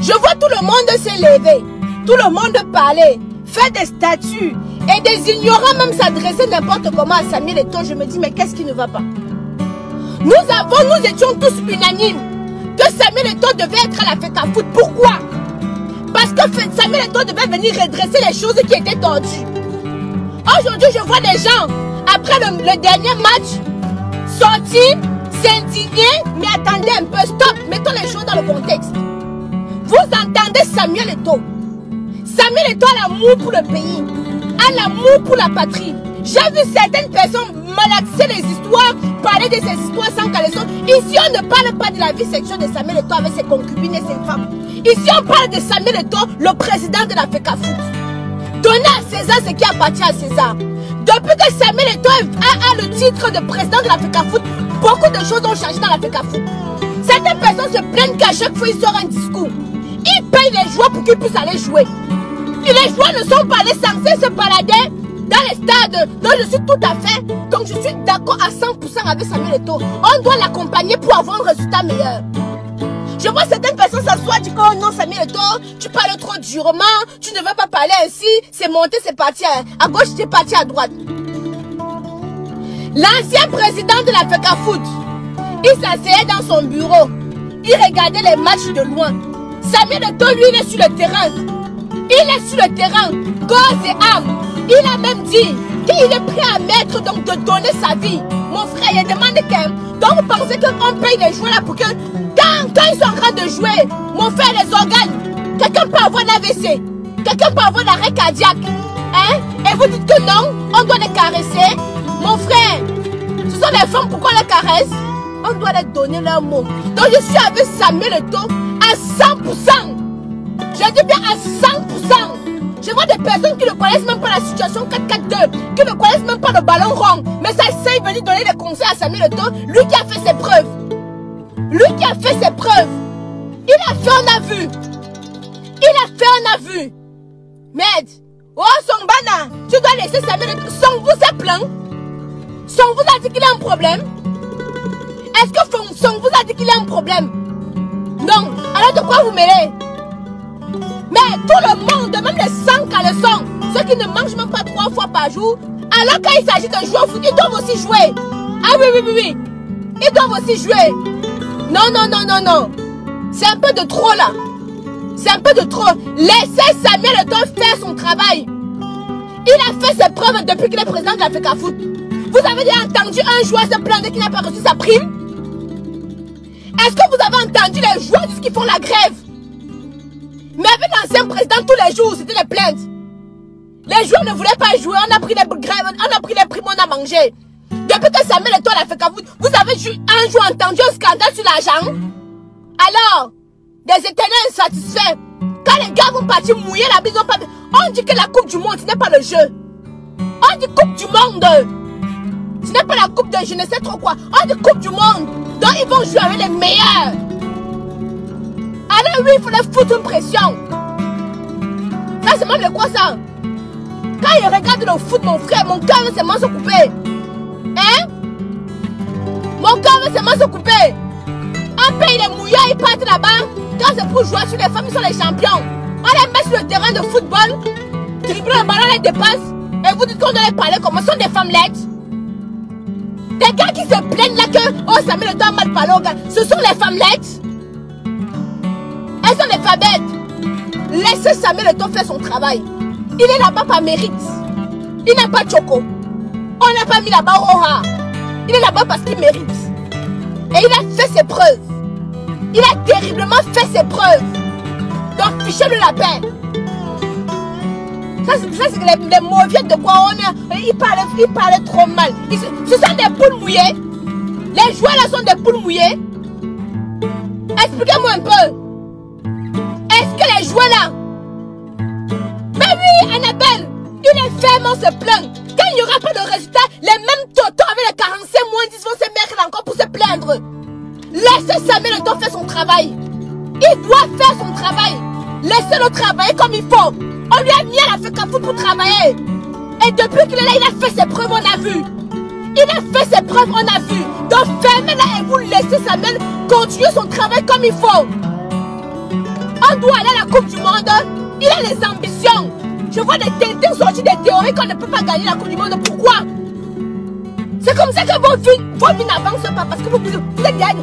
Je vois tout le monde s'élever, tout le monde parler, faire des statuts et des ignorants même s'adresser n'importe comment à Samuel Eto'o. Je me dis, mais qu'est-ce qui ne va pas? Nous étions tous unanimes que Samuel Eto'o devait être à la FECAFOOT. Pourquoi? Parce que Samuel Eto'o devait venir redresser les choses qui étaient tordues. Aujourd'hui, je vois des gens, après le dernier match, sortir, s'indigner, mais attendez un peu, stop, mettons les choses dans le contexte. Vous entendez Samuel Eto'o. Samuel Eto'o a l'amour pour le pays, a l'amour pour la patrie. J'ai vu certaines personnes malaxer les histoires, parler de ces histoires sans caleçon. Ici, on ne parle pas de la vie sexuelle de Samuel Eto'o avec ses concubines et ses femmes. Ici, on parle de Samuel Eto'o, le président de la FECAFOOT. Donnez à César ce qui appartient à César. Depuis que Samuel Eto'o a le titre de président de la FECAFOOT, beaucoup de choses ont changé dans la FECAFOOT. Certaines personnes se plaignent qu'à chaque fois il sort un discours, il paye les joueurs pour qu'ils puissent aller jouer. Et les joueurs ne sont pas censés se balader dans les stades. Donc je suis tout à fait, donc je suis d'accord à 100% avec Samuel Eto'o. On doit l'accompagner pour avoir un résultat meilleur. Je vois certaines personnes s'asseoir et dire, oh non Samuel Eto'o, tu parles trop durement, tu ne veux pas parler ainsi, c'est monté, c'est parti à gauche, c'est parti à droite. L'ancien président de la FECAFOOT, il s'asseyait dans son bureau, il regardait les matchs de loin. Samuel Eto'o, lui, il est sur le terrain. Il est sur le terrain, corps et âme. Il a même dit qu'il est prêt à mettre, donc de donner sa vie. Mon frère, il demande qu'un. Donc vous pensez qu'on paye les joueurs là pour que quand ils sont en train de jouer, mon frère, les organes, quelqu'un peut avoir l'AVC, quelqu'un peut avoir l'arrêt cardiaque. Hein? Et vous dites que non, on doit les caresser. Mon frère, ce sont les femmes, pourquoi on les caresse? On doit leur donner leur mot. Donc je suis avec Samuel Eto'o à 100%. Je dis bien à 100%. Je vois des personnes qui ne connaissent même pas la situation 4-4-2, qui ne connaissent même pas le ballon rond. Mais ça essaye de venir donner des conseils à Samuel Eto'o, lui qui a fait ses preuves. Lui qui a fait ses preuves. Il a fait, on a vu. Il a fait, on a vu. Mais, oh Songbana, tu dois laisser Samuel Eto'o. Son vous a plaint. Son vous a dit qu'il a un problème. Est-ce que Son vous a dit qu'il a un problème? Non. Alors de quoi vous mêlez? Mais tout le monde, même les 100 caleçons, ceux qui ne mangent même pas 3 fois par jour, alors quand il s'agit de jouer au foot, ils doivent aussi jouer. Ah oui. Ils doivent aussi jouer. Non. C'est un peu de trop là. C'est un peu de trop. Laissez Samuel Eto'o faire son travail. Il a fait ses preuves depuis qu'il est président de la FECAFOOT. Vous avez déjà entendu un joueur se plaindre qu'il n'a pas reçu sa prime? Est-ce que vous avez entendu les joueurs qui font la grève? Mais avec l'ancien président, tous les jours, c'était les plaintes. Les joueurs ne voulaient pas jouer, on a pris les grèves, on a pris les primes, on a mangé. Depuis que Samuel Eto'o a fait FECAFOOT, vous avez un jour entendu un scandale sur l'argent? Alors, des éternels insatisfaits, quand les gars vont partir mouiller la bise, on dit que la Coupe du Monde, ce n'est pas le jeu. On dit Coupe du Monde. Ce n'est pas la Coupe de je ne sais trop quoi. On dit Coupe du Monde. Donc ils vont jouer avec les meilleurs. Alors oui, il fallait foutre une pression. Ça c'est même le quoi ça? Quand il regarde le foot, mon frère, mon cœur va seulement se couper. Hein? Mon cœur va seulement se couper. On paye les mouillards, ils partent là-bas. Quand c'est pour jouer sur les femmes, ils sont les champions. On les met sur le terrain de football. Dribble le ballon, les dépasse. Et vous dites qu'on doit les parler comme ce sont des femmes laides. Des gars qui se plaignent là que oh Samuel Eto'o a mal parlé aux gars. Ce sont les femmes laides. Elles sont des femmes bêtes. Laissez Samuel Eto'o faire son travail. Il est là-bas par mérite. Il n'a pas choco. On n'a pas mis là-bas Oha. Il est là-bas parce qu'il mérite. Et il a fait ses preuves. Il a terriblement fait ses preuves. Donc fichez-le la paix. Ça c'est les mauvais de quoi on est. Ils parlaient trop mal. Ce sont des poules mouillées. Les joueurs là sont des poules mouillées. Expliquez-moi un peu. Est-ce que les joueurs là... Mais oui, Annabelle, il est ferme, on se plaint. Quand il n'y aura pas de résultat, les mêmes totons avec les 45 moins 10 vont se mettre encore pour se plaindre. Laissez Samuel Eto'o faire son travail. Il doit faire son travail. Laissez-le travailler comme il faut. On lui a mis à la FECAFOOT pour travailler. Et depuis qu'il est là, il a fait ses preuves, on a vu. Il a fait ses preuves, on a vu. Donc fermez-la et vous laissez Samuel continuer son travail comme il faut. Quand on doit aller à la Coupe du Monde, il a les ambitions. Je vois des Tintins sortir des théories qu'on ne peut pas gagner la Coupe du Monde. Pourquoi? C'est comme ça que vos vies n'avancent pas. Parce que vous êtes derrière.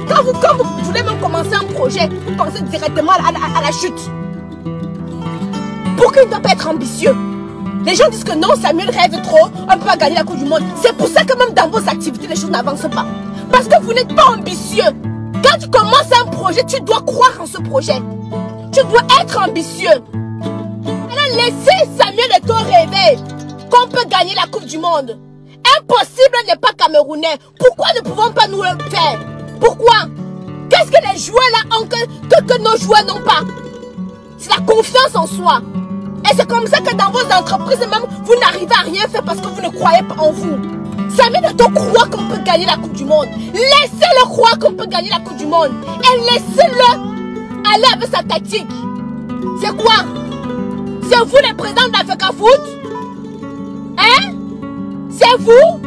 Quand vous voulez même commencer un projet, vous pensez directement à la chute. Pourquoi il ne doit pas être ambitieux? Les gens disent que non, Samuel rêve trop, on ne peut pas gagner la Coupe du Monde. C'est pour ça que même dans vos activités, les choses n'avancent pas. Parce que vous n'êtes pas ambitieux. Quand tu commences un projet, tu dois croire en ce projet. Tu dois être ambitieux. Alors laissez Samuel Eto'o rêver qu'on peut gagner la Coupe du Monde. Impossible n'est pas camerounais. Pourquoi ne pouvons pas nous le faire? Pourquoi? Qu'est-ce que les joueurs là ont que nos joueurs n'ont pas? C'est la confiance en soi. Et c'est comme ça que dans vos entreprises même, vous n'arrivez à rien faire parce que vous ne croyez pas en vous. Samuel Eto'o croit qu'on peut gagner la Coupe du Monde. Laissez-le croire qu'on peut gagner la Coupe du Monde. Et laissez-le aller avec sa tactique. C'est quoi? C'est vous les présidents de l'Africa Foot? Hein? C'est vous?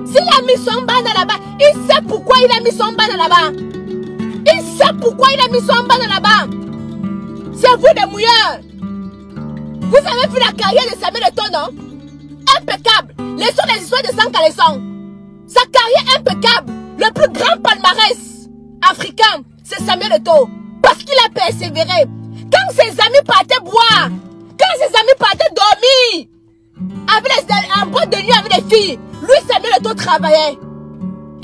S'il a mis son banc là-bas, il sait pourquoi il a mis son banc là-bas. Il sait pourquoi il a mis son banc là-bas. C'est vous les mouilleurs. Vous avez vu la carrière de Samuel Eto'o, non? Impeccable. Laissons les histoires de sang Caleçon. Sa carrière impeccable. Le plus grand palmarès africain, c'est Samuel Eto'o. Parce qu'il a persévéré. Quand ses amis partaient boire, quand ses amis partaient dormir, en boîte de nuit avec les filles, lui Samuel Eto'o travaillait.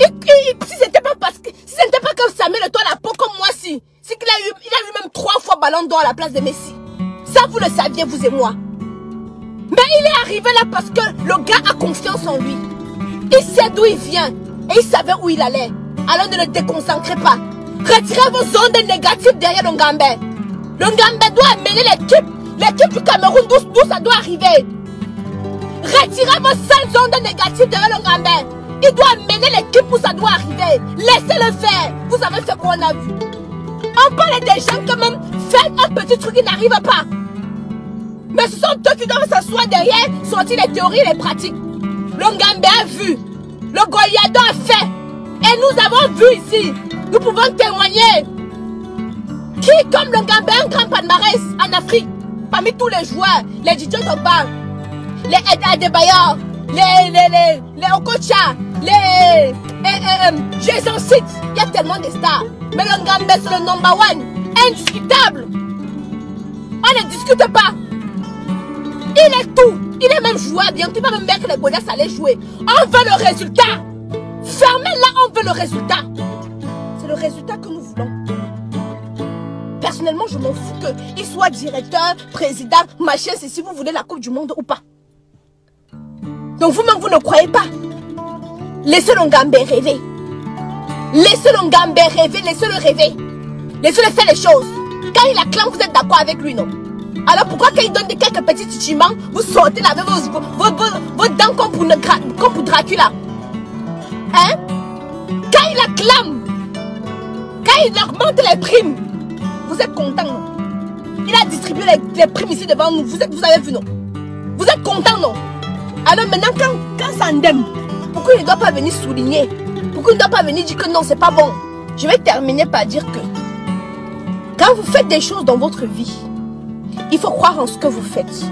Si ce n'était pas comme Samuel Eto'o la peau comme moi, c'est qu'il a eu même 3 fois ballon d'or à la place de Messi. Ça vous le saviez, vous et moi. Mais il est arrivé là parce que le gars a confiance en lui. Il sait d'où il vient et il savait où il allait. Alors ne le déconcentrez pas. Retirez vos ondes négatives derrière le Ngambé. Le Ngambé doit amener l'équipe du Cameroun d'où ça doit arriver. Retirez vos seules ondes négatives derrière le Ngambé. Il doit amener l'équipe où ça doit arriver. Laissez-le faire. Vous avez fait quoi on a vu. On parle des gens quand même faire un petit truc qui n'arrive pas. Mais ce sont eux qui doivent s'asseoir derrière, sortir les théories et les pratiques. Le Ngambé a vu. Le Goyado a fait. Et nous avons vu ici. Nous pouvons témoigner. Qui, comme le Ngambé, a un grand palmarès en Afrique, parmi tous les joueurs, les Didier Drogba, les Adebayor, les Okocha, les Jason Sitt, il y a tellement de stars. Mais le Ngambé, c'est le number one, indiscutable. On ne discute pas. Il est tout. Il est même joueur. Bientôt, il va même mettre les Goliaths à aller jouer. On veut le résultat. Fermez-la, on veut le résultat. C'est le résultat que nous voulons. Personnellement, je m'en fous qu'il soit directeur, président, machin, c'est si vous voulez la Coupe du Monde ou pas. Donc vous-même, vous ne croyez pas. Laissez le Ngambé rêver. Laissez le Ngambé rêver, laissez-le rêver. Laissez-le faire les choses. Quand il acclame, vous êtes d'accord avec lui, non? Alors pourquoi quand il donne quelques petits titiments, vous sortez là avec vos dents comme pour Dracula? Hein? Quand il acclame, quand il augmente les primes, vous êtes content, non? Il a distribué les primes ici devant nous. Vous avez vu, non? Vous êtes content, non? Alors maintenant, quand ça endème, pourquoi il ne doit pas venir souligner? Pourquoi il ne doit pas venir dire que non, c'est pas bon? Je vais terminer par dire que quand vous faites des choses dans votre vie, il faut croire en ce que vous faites.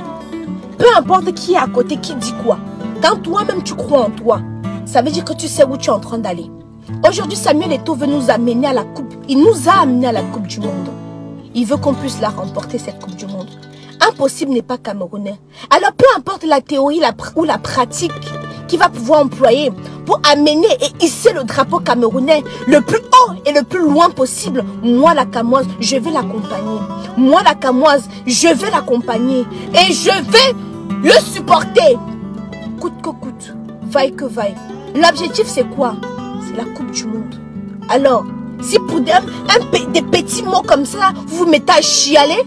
Peu importe qui est à côté, qui dit quoi. Quand toi-même tu crois en toi, ça veut dire que tu sais où tu es en train d'aller. Aujourd'hui, Samuel Eto'o veut nous amener à la coupe. Il nous a amené à la Coupe du Monde. Il veut qu'on puisse la remporter, cette Coupe du Monde. Impossible n'est pas camerounais. Alors peu importe la théorie ou la pratique qu'il va pouvoir employer pour amener et hisser le drapeau camerounais le plus haut et le plus loin possible, moi la Camoise, je vais l'accompagner. Moi la Camoise, je vais l'accompagner et je vais le supporter. Coûte que coûte, vaille que vaille. L'objectif c'est quoi? C'est la Coupe du Monde. Alors, si pour des petits mots comme ça, vous vous mettez à chialer,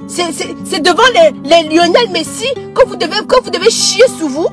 c'est devant les Lionel Messi que vous devez chier sur vous.